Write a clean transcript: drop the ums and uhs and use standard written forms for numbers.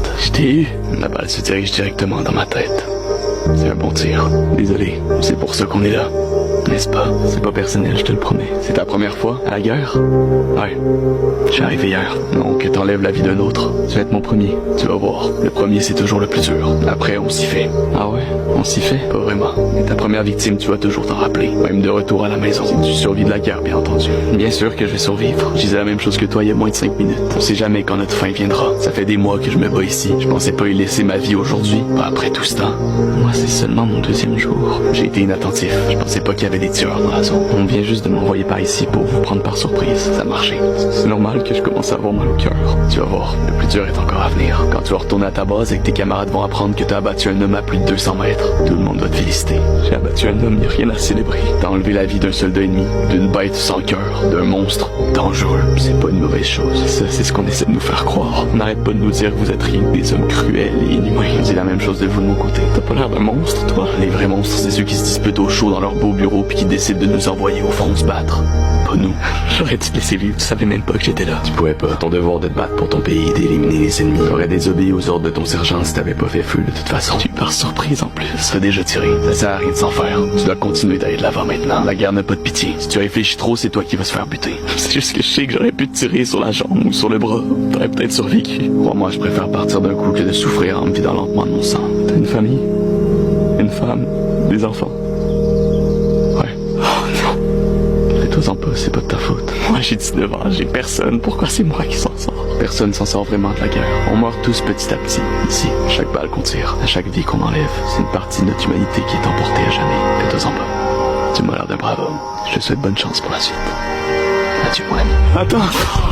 Merde, je t'ai eu. La balle se dirige directement dans ma tête. C'est un bon tir. Désolé, c'est pour ça qu'on est là. N'est-ce pas? C'est pas personnel, je te le promets. C'est ta première fois à la guerre? Ouais. Je suis arrivé hier. Donc t'enlèves la vie d'un autre. Tu vas être mon premier. Tu vas voir. Le premier, c'est toujours le plus dur. Après, on s'y fait. Ah ouais? On s'y fait? Pas vraiment. Mais ta première victime, tu vas toujours t'en rappeler. Même de retour à la maison. Si tu survis de la guerre, bien entendu. Bien sûr que je vais survivre. Je disais la même chose que toi il y a moins de 5 minutes. On sait jamais quand notre fin viendra. Ça fait des mois que je me bats ici. Je pensais pas y laisser ma vie aujourd'hui. Pas après tout ce temps. Moi, c'est seulement mon deuxième jour. J'ai été inattentif. Je pensais pas qu'il y avait des tueurs dans la zone. On vient juste de m'envoyer par ici pour vous prendre par surprise. Ça a marché. C'est normal que je commence à avoir mal au cœur. Tu vas voir, le plus dur est encore à venir. Quand tu vas retourner à ta base et que tes camarades vont apprendre que t'as abattu un homme à plus de 200 mètres, tout le monde va te féliciter. J'ai abattu un homme, y'a rien à célébrer. T'as enlevé la vie d'un soldat ennemi, d'une bête sans cœur, d'un monstre dangereux. C'est pas une mauvaise chose. Ça, c'est ce qu'on essaie de nous faire croire. On n'arrête pas de nous dire que vous êtes rien que des hommes cruels et inhumains. Je dis la même chose de vous de mon côté. T'as pas l'air d'un monstre, toi? Les vrais monstres, c'est ceux qui se disputent au chaud dans leur beau bureau puis qui décident de nous envoyer au front se battre. Pas nous. J'aurais dû te laisser vivre, tu savais même pas que j'étais là. Tu pouvais pas. Ton devoir de te battre pour ton pays et d'éliminer les ennemis. T'aurais désobéi aux ordres de ton sergent si t'avais pas fait feu de toute façon. Tu pars surprise en plus. Tu as déjà tiré. Ça sert à rien de s'en faire. Tu dois continuer d'aller de l'avant maintenant. La guerre n'a pas de pitié. Si tu réfléchis trop, c'est toi qui vas se faire buter. C'est juste que je sais que j'aurais pu te tirer sur la jambe ou sur le bras. T'aurais peut-être survécu. Crois-moi, je préfère partir d'un coup que de souffrir en me vidant lentement de mon sang. T'as une famille? Une femme? Des enfants? Ouais. Oh non. Fais-toi-en pas, c'est pas de ta faute. Moi j'ai 19 ans, j'ai personne. Pourquoi c'est moi qui s'en sort? Personne s'en sort vraiment de la guerre. On meurt tous petit à petit. Ici, à chaque balle qu'on tire, à chaque vie qu'on enlève, c'est une partie de notre humanité qui est emportée à jamais. Fais-toi-en pas. Tu m'as l'air d'un brave homme. Je te souhaite bonne chance pour la suite. Adieu, mon ami. Attends!